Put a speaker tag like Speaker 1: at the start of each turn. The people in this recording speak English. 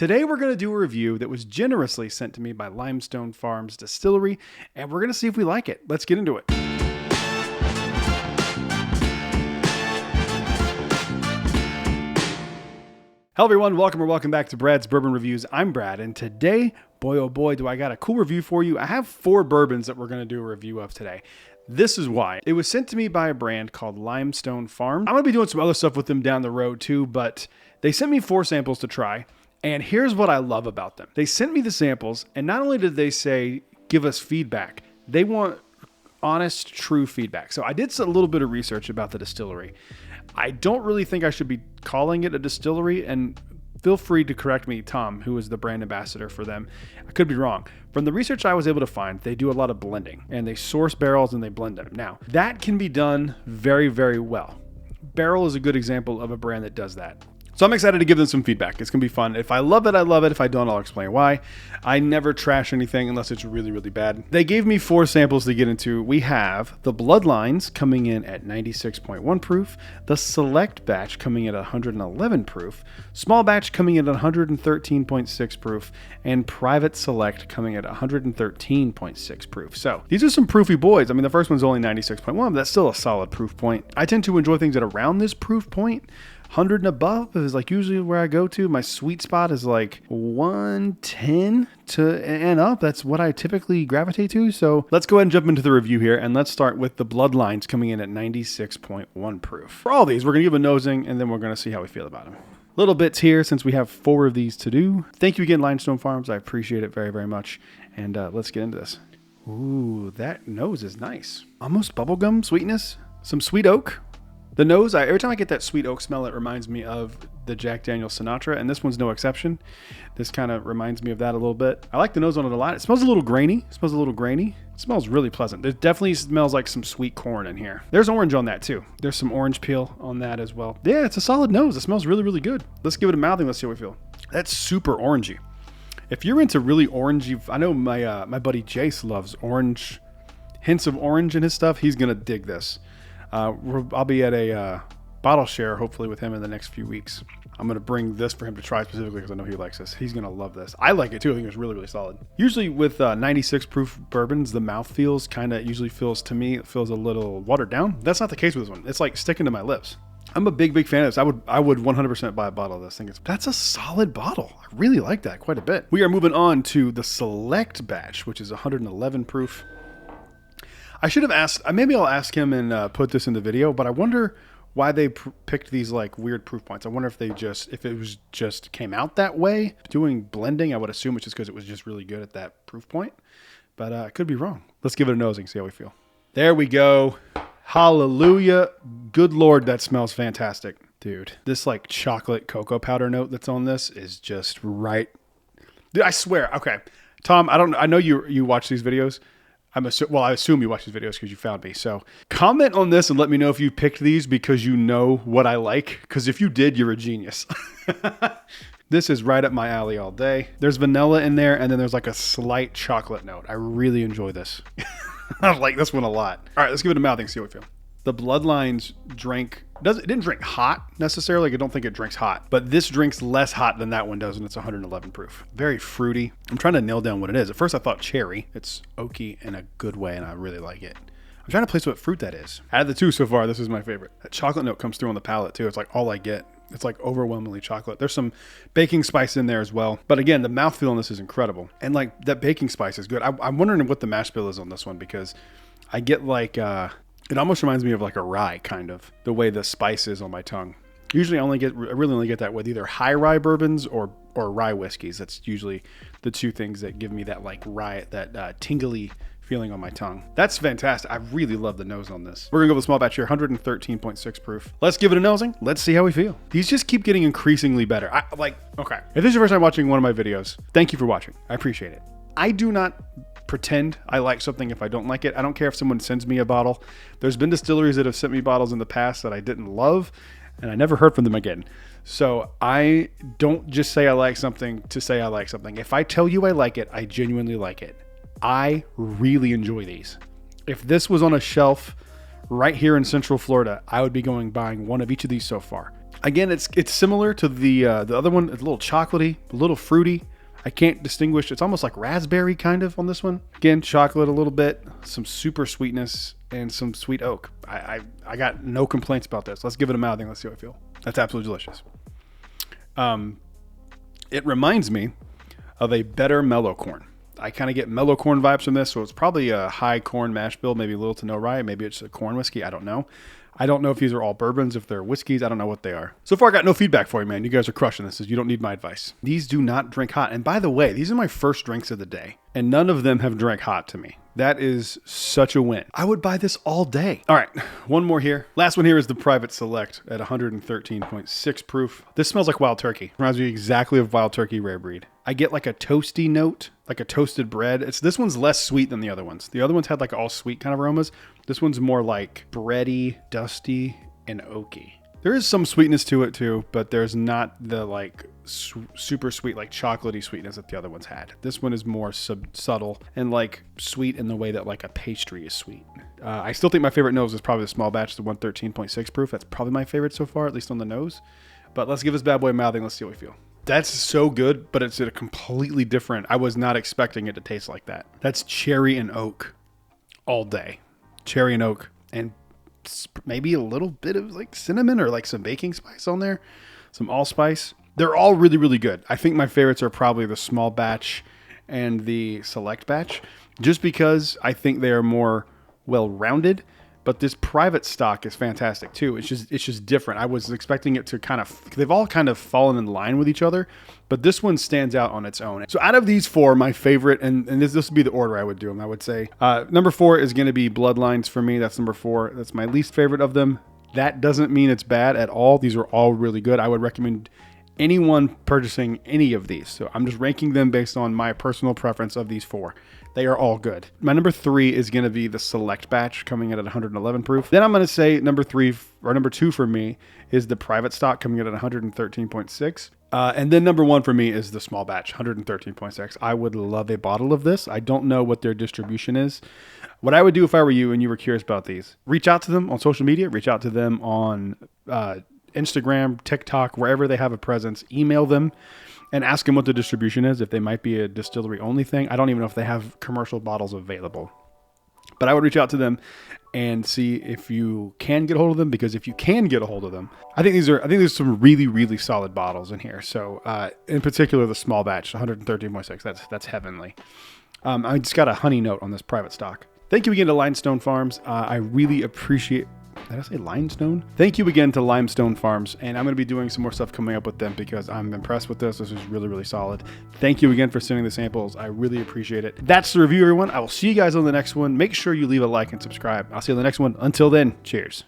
Speaker 1: Today we're going to do a review that was generously sent to me by Limestone Farms Distillery, and we're going to see if we like it. Let's get into it. Hello everyone, welcome back to Brad's Bourbon Reviews. I'm Brad, and today, boy oh boy, do I got a cool review for you. I have 4 bourbons that we're going to do a review of today. This is why. It was sent to me by a brand called Limestone Farms. I'm going to be doing some other stuff with them down the road too, but they sent me 4 samples to try. And here's what I love about them. They sent me the samples, and not only did they say, give us feedback, they want honest, true feedback. So I did a little bit of research about the distillery. I don't really think I should be calling it a distillery, and feel free to correct me, Tom, who is the brand ambassador for them. I could be wrong. From the research I was able to find, they do a lot of blending, and they source barrels and they blend them. Now, that can be done very, very well. Barrel is a good example of a brand that does that. So I'm excited to give them some feedback. It's going to be fun. If I love it, I love it. If I don't, I'll explain why. I never trash anything unless it's really, really bad. They gave me 4 samples to get into. We have the Bloodlines coming in at 96.1 proof, the Select batch coming in at 111 proof, Small batch coming in at 113.6 proof, and Private Select coming at 113.6 proof. So these are some proofy boys. I mean, the first one's only 96.1, but that's still a solid proof point. I tend to enjoy things at around this proof point. 100 and above is like usually where I go to. My sweet spot is like 110 and up. That's what I typically gravitate to. So let's go ahead and jump into the review here, and let's start with the Bloodlines coming in at 96.1 proof. For all these, we're going to give a nosing, and then we're going to see how we feel about them. Little bits here since we have 4 of these to do. Thank you again, Limestone Farms. I appreciate it very, very much. And let's get into this. Ooh, that nose is nice. Almost bubblegum sweetness. Some sweet oak. The nose, every time I get that sweet oak smell, it reminds me of the Jack Daniel's Sinatra, and this one's no exception. This kind of reminds me of that a little bit. I like the nose on it a lot. It smells a little grainy. It smells really pleasant. It definitely smells like some sweet corn in here. There's orange on that too. There's some orange peel on that as well. Yeah, it's a solid nose. It smells really, really good. Let's give it a mouthing. Let's see what we feel. That's super orangey. If you're into really orangey, I know my buddy Jace loves orange, hints of orange in his stuff. He's going to dig this. I'll be at a bottle share, hopefully, with him in the next few weeks. I'm going to bring this for him to try specifically because I know he likes this. He's going to love this. I like it too. I think it's really, really solid. Usually with 96 proof bourbons, the mouth usually feels to me, it feels a little watered down. That's not the case with this one. It's like sticking to my lips. I'm a big fan of this. I would 100% buy a bottle of this. That's a solid bottle. I really like that quite a bit. We are moving on to the Select batch, which is 111 proof. I should have asked, maybe I'll ask him and put this in the video, but I wonder why they picked these like weird proof points. I wonder if it was just came out that way. Doing blending, I would assume it's just because it was just really good at that proof point, but I could be wrong. Let's give it a nosing, see how we feel. There we go. Hallelujah. Good Lord, that smells fantastic. Dude, this like chocolate cocoa powder note that's on this is just right. Dude, I swear. Okay. Tom, I know you watch these videos. I assume you watch these videos because you found me. So comment on this and let me know if you picked these because you know what I like. Because if you did, you're a genius. This is right up my alley all day. There's vanilla in there, and then there's like a slight chocolate note. I really enjoy this. I like this one a lot. All right, let's give it a mouthing, see how we feel. The Bloodlines it didn't drink hot necessarily. I don't think it drinks hot, but this drinks less hot than that one does, and it's 111 proof. Very fruity. I'm trying to nail down what it is. At first I thought cherry. It's oaky in a good way, and I really like it. I'm trying to place what fruit that is. Out of the 2 so far, this is my favorite. That chocolate note comes through on the palate too. It's like all I get. It's like overwhelmingly chocolate. There's some baking spice in there as well. But again, the mouthfeel on this is incredible. And like that baking spice is good. I'm wondering what the mash bill is on this one because I get like, it almost reminds me of like a rye kind of, the way the spice is on my tongue. Usually I really only get that with either high rye bourbons or rye whiskeys. That's usually the 2 things that give me that like rye, that tingly feeling on my tongue. That's fantastic. I really love the nose on this. We're gonna go with a small batch here, 113.6 proof. Let's give it a nosing. Let's see how we feel. These just keep getting increasingly better. Okay. If this is your first time watching one of my videos, thank you for watching. I appreciate it. I do not pretend I like something if I don't like it. I don't care if someone sends me a bottle. There's been distilleries that have sent me bottles in the past that I didn't love, and I never heard from them again. So I don't just say I like something to say I like something. If I tell you I like it, I genuinely like it. I really enjoy these. If this was on a shelf right here in Central Florida, I would be buying one of each of these so far. Again, it's similar to the other one. It's a little chocolatey, a little fruity. I can't distinguish. It's almost like raspberry kind of on this one. Again, chocolate a little bit, some super sweetness, and some sweet oak. I got no complaints about this. Let's give it a mouthing. Let's see how I feel. That's absolutely delicious. It reminds me of a better mellow corn. I kind of get mellow corn vibes from this, so it's probably a high corn mash bill, maybe a little to no rye, maybe it's a corn whiskey. I don't know. I don't know if these are all bourbons, if they're whiskeys. I don't know what they are. So far, I got no feedback for you, man. You guys are crushing this. You don't need my advice. These do not drink hot. And by the way, these are my first drinks of the day, and none of them have drank hot to me. That is such a win. I would buy this all day. All right, one more here. Last one here is the Private Select at 113.6 proof. This smells like wild turkey. Reminds me exactly of wild turkey rare breed. I get like a toasty note, like a toasted bread. This one's less sweet than the other ones. The other ones had like all sweet kind of aromas. This one's more like bready, dusty, and oaky. There is some sweetness to it too, but there's not the like super sweet, like chocolatey sweetness that the other ones had. This one is more subtle and like sweet in the way that like a pastry is sweet. I still think my favorite nose is probably the small batch, the 113.6 proof. That's probably my favorite so far, at least on the nose. But let's give this bad boy a mouthing. Let's see what we feel. That's so good, but it's a completely different. I was not expecting it to taste like that. That's cherry and oak all day. Cherry and oak, and maybe a little bit of like cinnamon or like some baking spice on there, some allspice. They're all really, really good. I think my favorites are probably the small batch and the select batch, just because I think they are more well-rounded. But this private stock is fantastic too. It's just different. I was expecting it to they've all kind of fallen in line with each other, but this one stands out on its own. So out of these four, my favorite, and this would be the order I would do them, I would say. Number 4 is going to be Bloodlines for me. That's number 4. That's my least favorite of them. That doesn't mean it's bad at all. These are all really good. I would recommend anyone purchasing any of these. So I'm just ranking them based on my personal preference of these 4. They are all good. My number 3 is going to be the Select Batch coming in at 111 proof. Then I'm going to say number 2 for me is the Private Stock coming in at 113.6. And then number 1 for me is the Small Batch, 113.6. I would love a bottle of this. I don't know what their distribution is. What I would do if I were you and you were curious about these, reach out to them on social media, reach out to them on Instagram, TikTok, wherever they have a presence, email them and ask them what the distribution is, if they might be a distillery only thing. I don't even know if they have commercial bottles available, but I would reach out to them and see if you can get a hold of them, because if you can get a hold of them, I think there's some really, really solid bottles in here. So in particular, the small batch, 113.6, that's heavenly. I just got a honey note on this Private Stock. Thank you again to Limestone Farms. I really appreciate. Did I say Limestone? Thank you again to Limestone Farms, and I'm going to be doing some more stuff coming up with them because I'm impressed with this. This is really, really solid. Thank you again for sending the samples. I really appreciate it. That's the review, everyone. I will see you guys on the next one. Make sure you leave a like and subscribe. I'll see you on the next one. Until then, cheers.